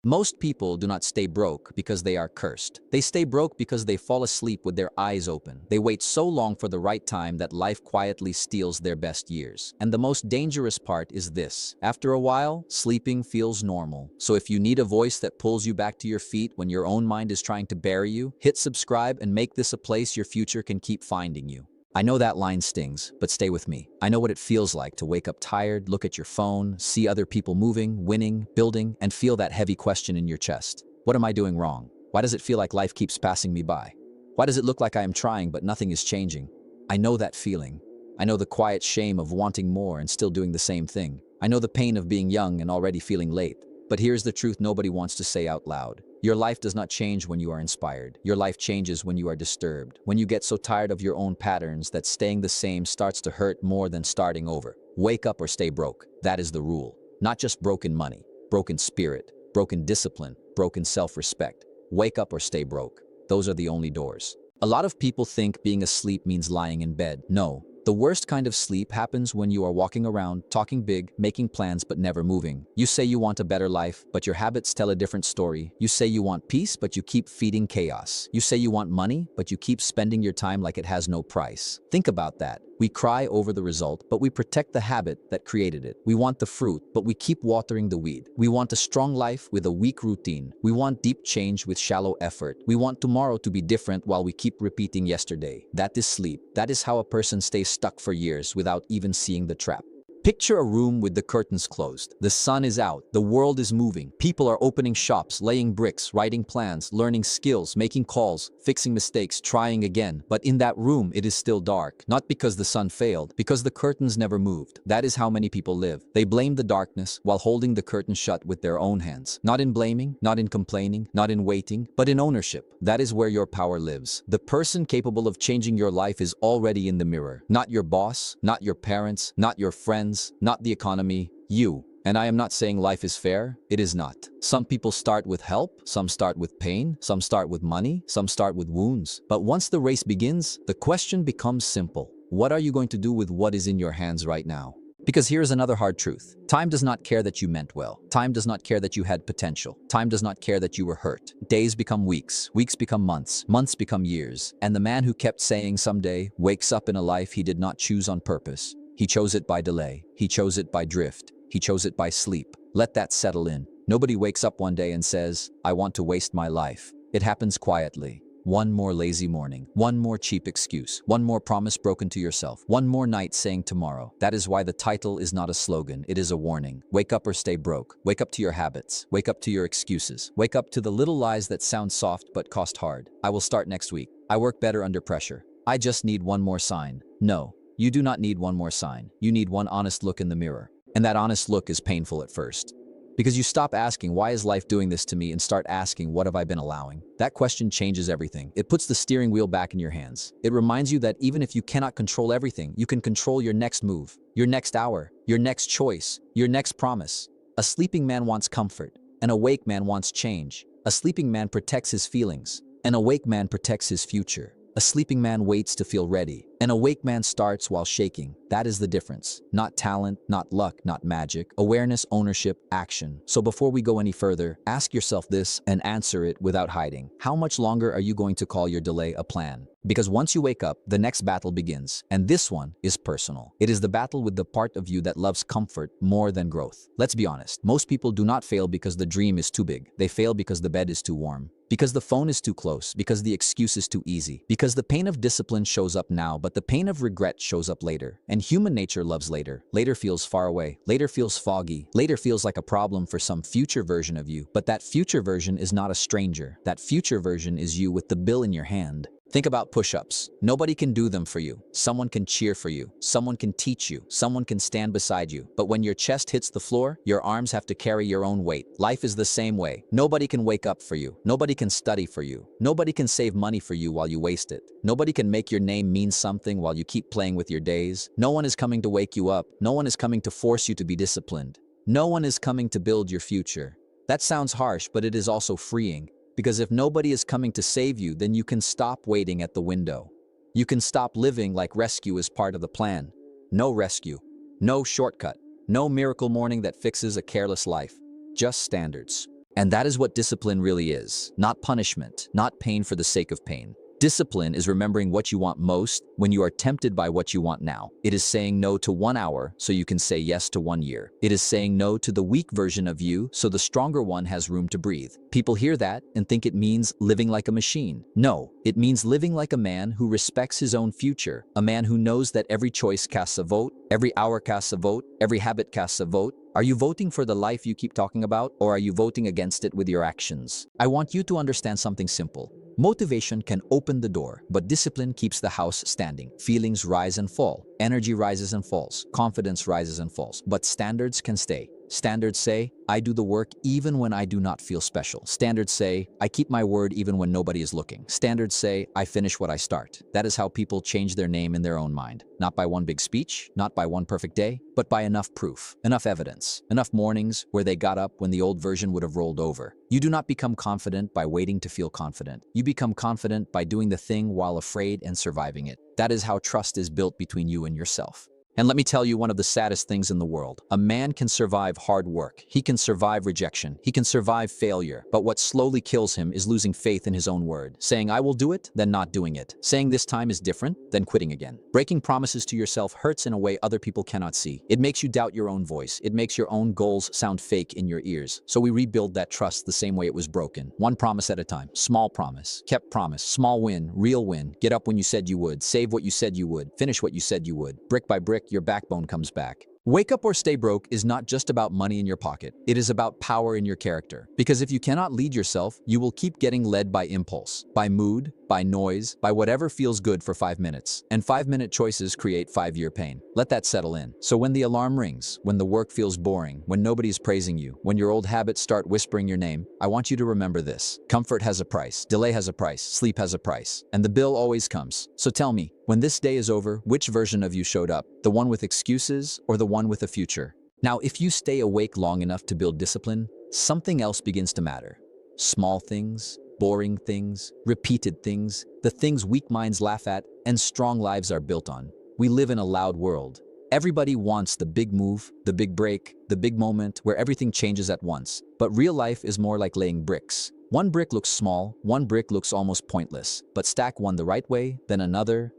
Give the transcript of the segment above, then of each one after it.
Most people do not stay broke because they are cursed. They stay broke because they fall asleep with their eyes open. They wait so long for the right time that life quietly steals their best years. And the most dangerous part is this. After a while, sleeping feels normal. So if you need a voice that pulls you back to your feet when your own mind is trying to bury you, hit subscribe and make this a place your future can keep finding you. I know that line stings, but stay with me. I know what it feels like to wake up tired, look at your phone, see other people moving, winning, building, and feel that heavy question in your chest. What am I doing wrong? Why does it feel like life keeps passing me by? Why does it look like I am trying but nothing is changing? I know that feeling. I know the quiet shame of wanting more and still doing the same thing. I know the pain of being young and already feeling late. But here's the truth nobody wants to say out loud. Your life does not change when you are inspired. Your life changes when you are disturbed. When you get so tired of your own patterns that staying the same starts to hurt more than starting over. Wake up or stay broke. That is the rule. Not just broken money, broken spirit, broken discipline, broken self-respect. Wake up or stay broke. Those are the only doors. A lot of people think being asleep means lying in bed. No. The worst kind of sleep happens when you are walking around, talking big, making plans but never moving. You say you want a better life, but your habits tell a different story. You say you want peace, but you keep feeding chaos. You say you want money, but you keep spending your time like it has no price. Think about that. We cry over the result, but we protect the habit that created it. We want the fruit, but we keep watering the weed. We want a strong life with a weak routine. We want deep change with shallow effort. We want tomorrow to be different while we keep repeating yesterday. That is sleep. That is how a person stays stuck for years without even seeing the trap. Picture a room with the curtains closed. The sun is out. The world is moving. People are opening shops, laying bricks, writing plans, learning skills, making calls, fixing mistakes, trying again. But in that room, it is still dark. Not because the sun failed, because the curtains never moved. That is how many people live. They blame the darkness while holding the curtain shut with their own hands. Not in blaming, not in complaining, not in waiting, but in ownership. That is where your power lives. The person capable of changing your life is already in the mirror. Not your boss, not your parents, not your friends, not the economy, you. And I am not saying life is fair. It is not. Some people start with help, some start with pain, some start with money, some start with wounds. But once the race begins, the question becomes simple. What are you going to do with what is in your hands right now? Because here's another hard truth. Time does not care that you meant well. Time does not care that you had potential. Time does not care that you were hurt. Days become weeks. Weeks become months. Months become years. And the man who kept saying someday wakes up in a life he did not choose on purpose. He chose it by delay. He chose it by drift. He chose it by sleep. Let that settle in. Nobody wakes up one day and says, I want to waste my life. It happens quietly. One more lazy morning. One more cheap excuse. One more promise broken to yourself. One more night saying tomorrow. That is why the title is not a slogan. It is a warning. Wake up or stay broke. Wake up to your habits. Wake up to your excuses. Wake up to the little lies that sound soft but cost hard. I will start next week. I work better under pressure. I just need one more sign. No. You do not need one more sign. You need one honest look in the mirror. And that honest look is painful at first. Because you stop asking, why is life doing this to me, and start asking, what have I been allowing? That question changes everything. It puts the steering wheel back in your hands. It reminds you that even if you cannot control everything, you can control your next move, your next hour, your next choice, your next promise. A sleeping man wants comfort. An awake man wants change. A sleeping man protects his feelings. An awake man protects his future. A sleeping man waits to feel ready. An awake man starts while shaking. That is the difference. Not talent, not luck, not magic. Awareness, ownership, action. So before we go any further, ask yourself this and answer it without hiding. How much longer are you going to call your delay a plan? Because once you wake up, the next battle begins. And this one is personal. It is the battle with the part of you that loves comfort more than growth. Let's be honest. Most people do not fail because the dream is too big. They fail because the bed is too warm. Because the phone is too close. Because the excuse is too easy. Because the pain of discipline shows up now, but the pain of regret shows up later. And human nature loves later. Later feels far away. Later feels foggy. Later feels like a problem for some future version of you. But that future version is not a stranger. That future version is you with the bill in your hand. Think about push-ups. Nobody can do them for you. Someone can cheer for you. Someone can teach you. Someone can stand beside you. But when your chest hits the floor, your arms have to carry your own weight. Life is the same way. Nobody can wake up for you. Nobody can study for you. Nobody can save money for you while you waste it. Nobody can make your name mean something while you keep playing with your days. No one is coming to wake you up. No one is coming to force you to be disciplined. No one is coming to build your future. That sounds harsh, but it is also freeing. Because if nobody is coming to save you, then you can stop waiting at the window. You can stop living like rescue is part of the plan. No rescue, no shortcut, no miracle morning that fixes a careless life, just standards. And that is what discipline really is. Not punishment, not pain for the sake of pain. Discipline is remembering what you want most when you are tempted by what you want now. It is saying no to 1 hour so you can say yes to 1 year. It is saying no to the weak version of you so the stronger one has room to breathe. People hear that and think it means living like a machine. No, it means living like a man who respects his own future, a man who knows that every choice casts a vote, every hour casts a vote, every habit casts a vote. Are you voting for the life you keep talking about, or are you voting against it with your actions? I want you to understand something simple. Motivation can open the door, but discipline keeps the house standing. Feelings rise and fall. Energy rises and falls. Confidence rises and falls. But standards can stay. Standards say, I do the work even when I do not feel special. Standards say, I keep my word even when nobody is looking. Standards say, I finish what I start. That is how people change their name in their own mind. Not by one big speech, not by one perfect day, but by enough proof, enough evidence, enough mornings where they got up when the old version would have rolled over. You do not become confident by waiting to feel confident. You become confident by doing the thing while afraid and surviving it. That is how trust is built between you and yourself. And let me tell you one of the saddest things in the world. A man can survive hard work. He can survive rejection. He can survive failure. But what slowly kills him is losing faith in his own word. Saying, I will do it, then not doing it. Saying this time is different, then quitting again. Breaking promises to yourself hurts in a way other people cannot see. It makes you doubt your own voice. It makes your own goals sound fake in your ears. So we rebuild that trust the same way it was broken. One promise at a time. Small promise. Kept promise. Small win. Real win. Get up when you said you would. Save what you said you would. Finish what you said you would. Brick by brick, your backbone comes back. Wake up or stay broke is not just about money in your pocket. It is about power in your character. Because if you cannot lead yourself, you will keep getting led by impulse, by mood, by noise, by whatever feels good for 5 minutes. And 5-minute choices create 5-year pain. Let that settle in. So when the alarm rings, when the work feels boring, when nobody's praising you, when your old habits start whispering your name, I want you to remember this. Comfort has a price. Delay has a price. Sleep has a price. And the bill always comes. So tell me, when this day is over, which version of you showed up? The one with excuses or the one with a future? Now, if you stay awake long enough to build discipline, something else begins to matter. Small things, boring things, repeated things, the things weak minds laugh at and strong lives are built on. We live in a loud world. Everybody wants the big move, the big break, the big moment where everything changes at once. But real life is more like laying bricks. One brick looks small, one brick looks almost pointless, but stack one the right way, then another,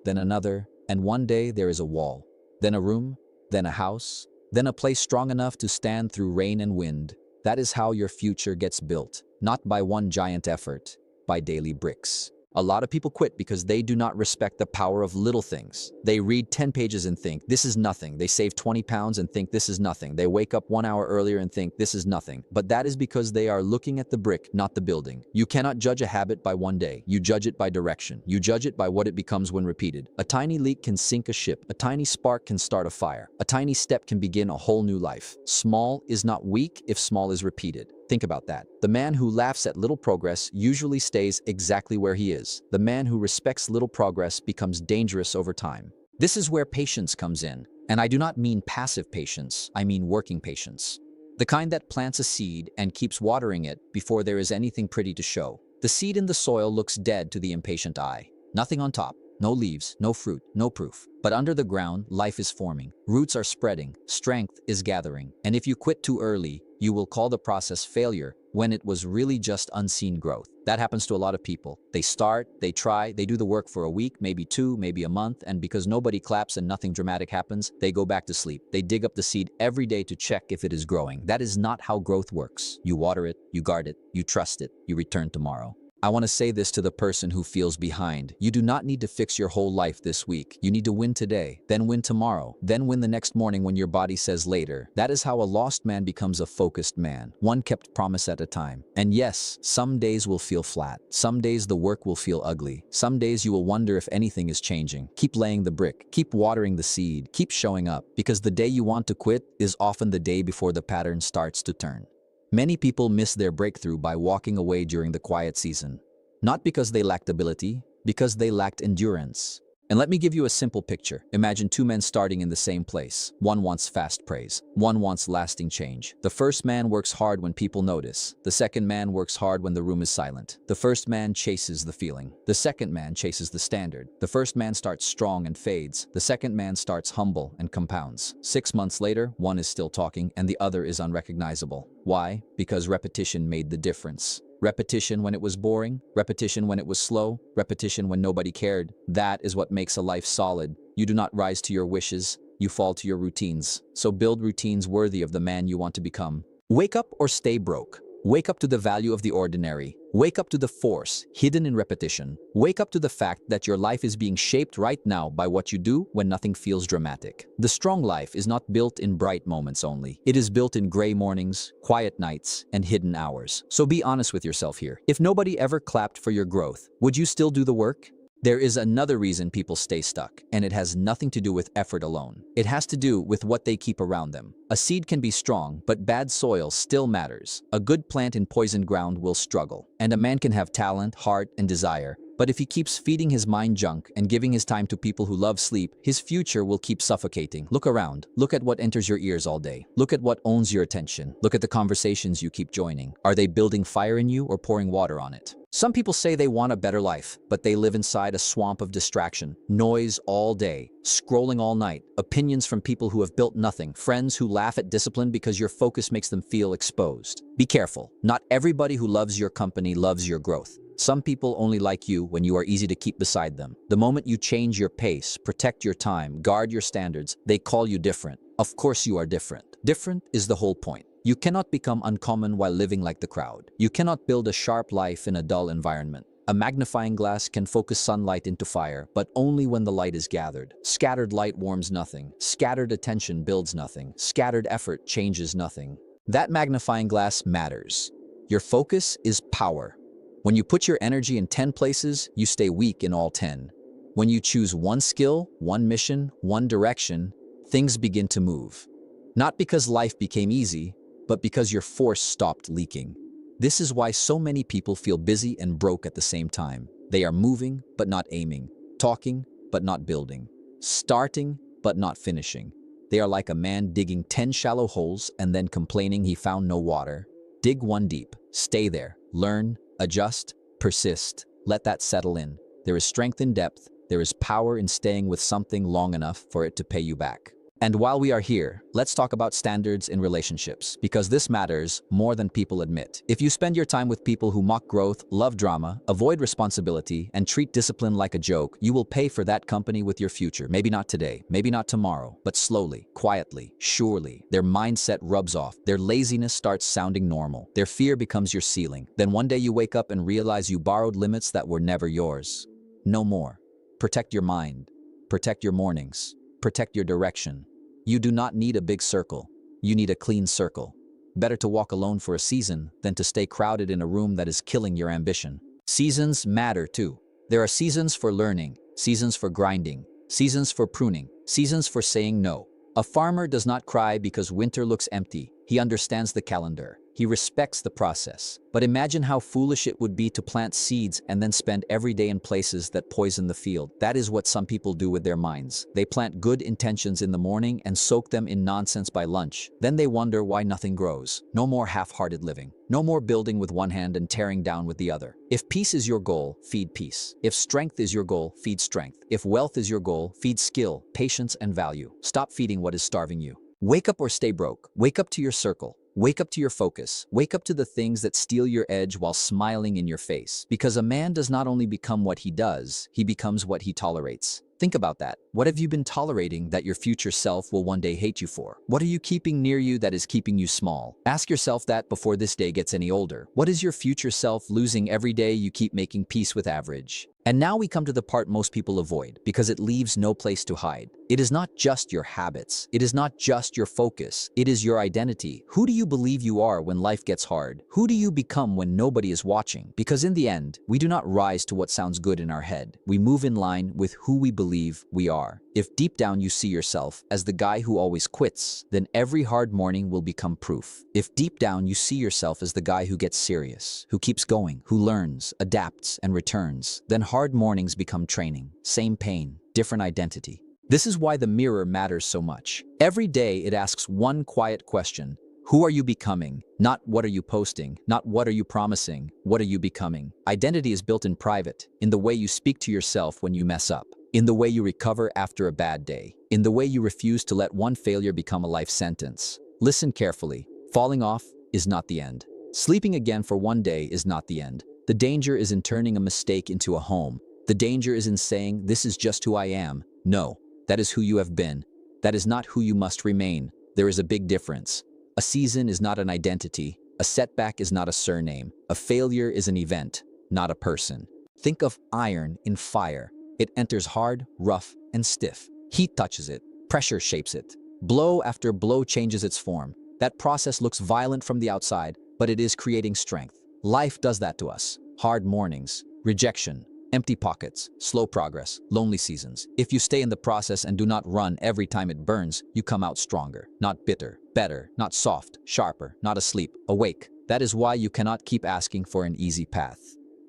and one day there is a wall, then a room, then a house, then a place strong enough to stand through rain and wind. That is how your future gets built, not by one giant effort, by daily bricks. A lot of people quit because they do not respect the power of little things. They read 10 pages and think, this is nothing. They save 20 pounds and think this is nothing. They wake up 1 hour earlier and think this is nothing. But that is because they are looking at the brick, not the building. You cannot judge a habit by one day. You judge it by direction. You judge it by what it becomes when repeated. A tiny leak can sink a ship. A tiny spark can start a fire. A tiny step can begin a whole new life. Small is not weak if small is repeated. Think about that. The man who laughs at little progress usually stays exactly where he is. The man who respects little progress becomes dangerous over time. This is where patience comes in. And I do not mean passive patience, I mean working patience. The kind that plants a seed and keeps watering it before there is anything pretty to show. The seed in the soil looks dead to the impatient eye. Nothing on top. No leaves, no fruit, no proof. But under the ground, life is forming. Roots are spreading. Strength is gathering. And if you quit too early, you will call the process failure when it was really just unseen growth. That happens to a lot of people. They start, they try, they do the work for a week, maybe 2, maybe a month, and because nobody claps and nothing dramatic happens, they go back to sleep. They dig up the seed every day to check if it is growing. That is not how growth works. You water it, you guard it, you trust it, you return tomorrow. I want to say this to the person who feels behind. You do not need to fix your whole life this week. You need to win today, then win tomorrow, then win the next morning when your body says later. That is how a lost man becomes a focused man, one kept promise at a time. And yes, some days will feel flat. Some days the work will feel ugly. Some days you will wonder if anything is changing. Keep laying the brick, keep watering the seed, keep showing up, because the day you want to quit is often the day before the pattern starts to turn. Many people miss their breakthrough by walking away during the quiet season. Not because they lacked ability, because they lacked endurance. And let me give you a simple picture. Imagine two men starting in the same place. One wants fast praise. One wants lasting change. The first man works hard when people notice. The second man works hard when the room is silent. The first man chases the feeling. The second man chases the standard. The first man starts strong and fades. The second man starts humble and compounds. 6 months later, one is still talking and the other is unrecognizable. Why? Because repetition made the difference. Repetition when it was boring, repetition when it was slow, repetition when nobody cared. That is what makes a life solid. You do not rise to your wishes, you fall to your routines. So build routines worthy of the man you want to become. Wake up or stay broke. Wake up to the value of the ordinary. Wake up to the force hidden in repetition. Wake up to the fact that your life is being shaped right now by what you do when nothing feels dramatic. The strong life is not built in bright moments only. It is built in gray mornings, quiet nights, and hidden hours. So be honest with yourself here. If nobody ever clapped for your growth, would you still do the work? There is another reason people stay stuck, and it has nothing to do with effort alone. It has to do with what they keep around them. A seed can be strong, but bad soil still matters. A good plant in poisoned ground will struggle. And a man can have talent, heart, and desire, but if he keeps feeding his mind junk and giving his time to people who love sleep, his future will keep suffocating. Look around. Look at what enters your ears all day. Look at what owns your attention. Look at the conversations you keep joining. Are they building fire in you or pouring water on it? Some people say they want a better life, but they live inside a swamp of distraction. Noise all day, scrolling all night, opinions from people who have built nothing, friends who laugh at discipline because your focus makes them feel exposed. Be careful. Not everybody who loves your company loves your growth. Some people only like you when you are easy to keep beside them. The moment you change your pace, protect your time, guard your standards, they call you different. Of course you are different. Different is the whole point. You cannot become uncommon while living like the crowd. You cannot build a sharp life in a dull environment. A magnifying glass can focus sunlight into fire, but only when the light is gathered. Scattered light warms nothing. Scattered attention builds nothing. Scattered effort changes nothing. That magnifying glass matters. Your focus is power. When you put your energy in 10 places, you stay weak in all 10. When you choose one skill, one mission, one direction, things begin to move. Not because life became easy, but because your force stopped leaking. This is why so many people feel busy and broke at the same time. They are moving, but not aiming, talking, but not building, starting, but not finishing. They are like a man digging 10 shallow holes and then complaining he found no water. Dig one deep, stay there, learn, adjust, persist, let that settle in. There is strength in depth, there is power in staying with something long enough for it to pay you back. And while we are here, let's talk about standards in relationships, because this matters more than people admit. If you spend your time with people who mock growth, love drama, avoid responsibility, and treat discipline like a joke, you will pay for that company with your future. Maybe not today, maybe not tomorrow, but slowly, quietly, surely. Their mindset rubs off, their laziness starts sounding normal, their fear becomes your ceiling. Then one day you wake up and realize you borrowed limits that were never yours. No more. Protect your mind. Protect your mornings. Protect your direction. You do not need a big circle. You need a clean circle. Better to walk alone for a season than to stay crowded in a room that is killing your ambition. Seasons matter too. There are seasons for learning, seasons for grinding, seasons for pruning, seasons for saying no. A farmer does not cry because winter looks empty. He understands the calendar. He respects the process. But imagine how foolish it would be to plant seeds and then spend every day in places that poison the field. That is what some people do with their minds. They plant good intentions in the morning and soak them in nonsense by lunch. Then they wonder why nothing grows. No more half-hearted living. No more building with one hand and tearing down with the other. If peace is your goal, feed peace. If strength is your goal, feed strength. If wealth is your goal, feed skill, patience, and value. Stop feeding what is starving you. Wake up or stay broke. Wake up to your circle. Wake up to your focus. Wake up to the things that steal your edge while smiling in your face. Because a man does not only become what he does, he becomes what he tolerates. Think about that. What have you been tolerating that your future self will one day hate you for? What are you keeping near you that is keeping you small? Ask yourself that before this day gets any older. What is your future self losing every day you keep making peace with average? And now we come to the part most people avoid, because it leaves no place to hide. It is not just your habits. It is not just your focus. It is your identity. Who do you believe you are when life gets hard? Who do you become when nobody is watching? Because in the end, we do not rise to what sounds good in our head. We move in line with who we believe we are. If deep down you see yourself as the guy who always quits, then every hard morning will become proof. If deep down you see yourself as the guy who gets serious, who keeps going, who learns, adapts, and returns, then hard mornings become training. Same pain, different identity. This is why the mirror matters so much. Every day it asks one quiet question. Who are you becoming? Not what are you posting, not what are you promising, what are you becoming? Identity is built in private, in the way you speak to yourself when you mess up, in the way you recover after a bad day, in the way you refuse to let one failure become a life sentence. Listen carefully. Falling off is not the end. Sleeping again for one day is not the end. The danger is in turning a mistake into a home. The danger is in saying, this is just who I am. No, that is who you have been. That is not who you must remain. There is a big difference. A season is not an identity. A setback is not a surname. A failure is an event, not a person. Think of iron in fire. It enters hard, rough, and stiff. Heat touches it. Pressure shapes it. Blow after blow changes its form. That process looks violent from the outside, but it is creating strength. Life does that to us. Hard mornings, rejection, empty pockets, slow progress, lonely seasons. If you stay in the process and do not run every time it burns, you come out stronger, not bitter, better, not soft, sharper, not asleep, awake. That is why you cannot keep asking for an easy path.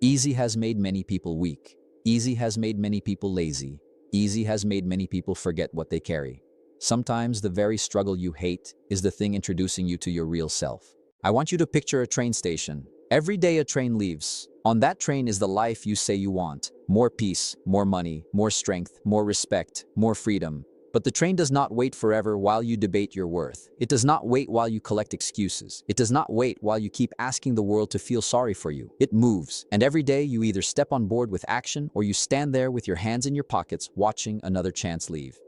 Easy has made many people weak. Easy has made many people lazy. Easy has made many people forget what they carry. Sometimes the very struggle you hate is the thing introducing you to your real self. I want you to picture a train station. Every day a train leaves. On that train is the life you say you want. More peace, more money, more strength, more respect, more freedom. But the train does not wait forever while you debate your worth. It does not wait while you collect excuses. It does not wait while you keep asking the world to feel sorry for you. It moves. And every day you either step on board with action or you stand there with your hands in your pockets watching another chance leave.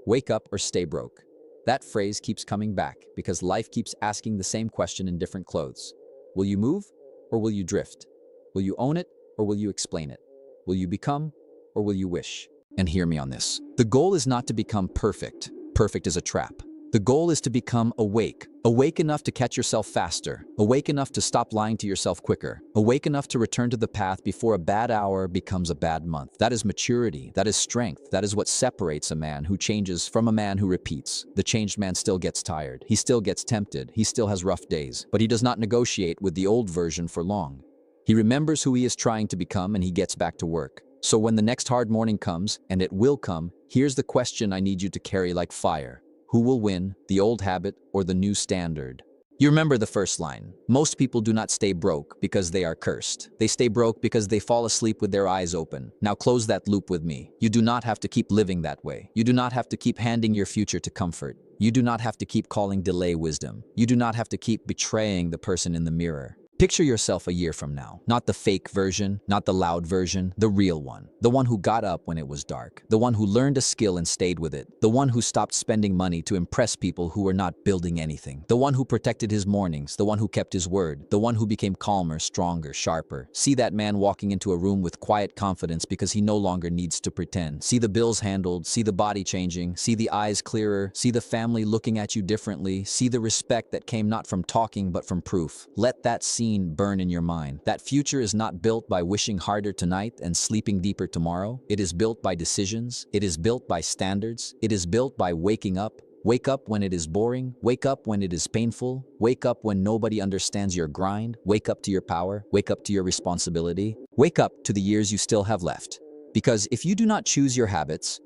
Wake up or stay broke. That phrase keeps coming back because life keeps asking the same question in different clothes. Will you move or will you drift? Will you own it or will you explain it? Will you become or will you wish? And hear me on this. The goal is not to become perfect. Perfect is a trap. The goal is to become awake. Awake enough to catch yourself faster. Awake enough to stop lying to yourself quicker. Awake enough to return to the path before a bad hour becomes a bad month. That is maturity. That is strength. That is what separates a man who changes from a man who repeats. The changed man still gets tired. He still gets tempted. He still has rough days. But he does not negotiate with the old version for long. He remembers who he is trying to become and he gets back to work. So when the next hard morning comes, and it will come, here's the question I need you to carry like fire. Who will win, the old habit or the new standard? You remember the first line. Most people do not stay broke because they are cursed. They stay broke because they fall asleep with their eyes open. Now close that loop with me. You do not have to keep living that way. You do not have to keep handing your future to comfort. You do not have to keep calling delay wisdom. You do not have to keep betraying the person in the mirror. Picture yourself a year from now. Not the fake version, not the loud version, the real one. The one who got up when it was dark. The one who learned a skill and stayed with it. The one who stopped spending money to impress people who were not building anything. The one who protected his mornings. The one who kept his word. The one who became calmer, stronger, sharper. See that man walking into a room with quiet confidence because he no longer needs to pretend. See the bills handled. See the body changing. See the eyes clearer. See the family looking at you differently. See the respect that came not from talking but from proof. Let that scene burn in your mind. That future is not built by wishing harder tonight and sleeping deeper tomorrow. It is built by decisions. It is built by standards. It is built by waking up. Wake up when it is boring. Wake up when it is painful. Wake up when nobody understands your grind. Wake up to your power. Wake up to your responsibility. Wake up to the years you still have left. Because if you do not choose your habits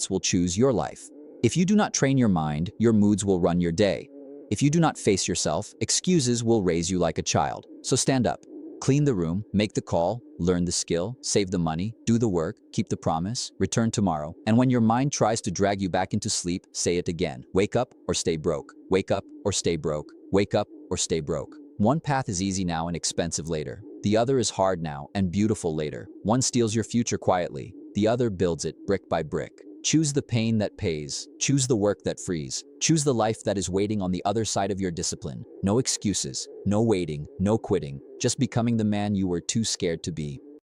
will choose your life. If you do not train your mind, your moods will run your day. If you do not face yourself, excuses will raise you like a child. So stand up, clean the room, make the call, learn the skill, save the money, do the work, keep the promise, return tomorrow. And when your mind tries to drag you back into sleep, say it again. Wake up or stay broke. Wake up or stay broke. Wake up or stay broke. One path is easy now and expensive later. The other is hard now and beautiful later. One steals your future quietly. The other builds it brick by brick. Choose the pain that pays. Choose the work that frees. Choose the life that is waiting on the other side of your discipline. No excuses, no waiting, no quitting. Just becoming the man you were too scared to be.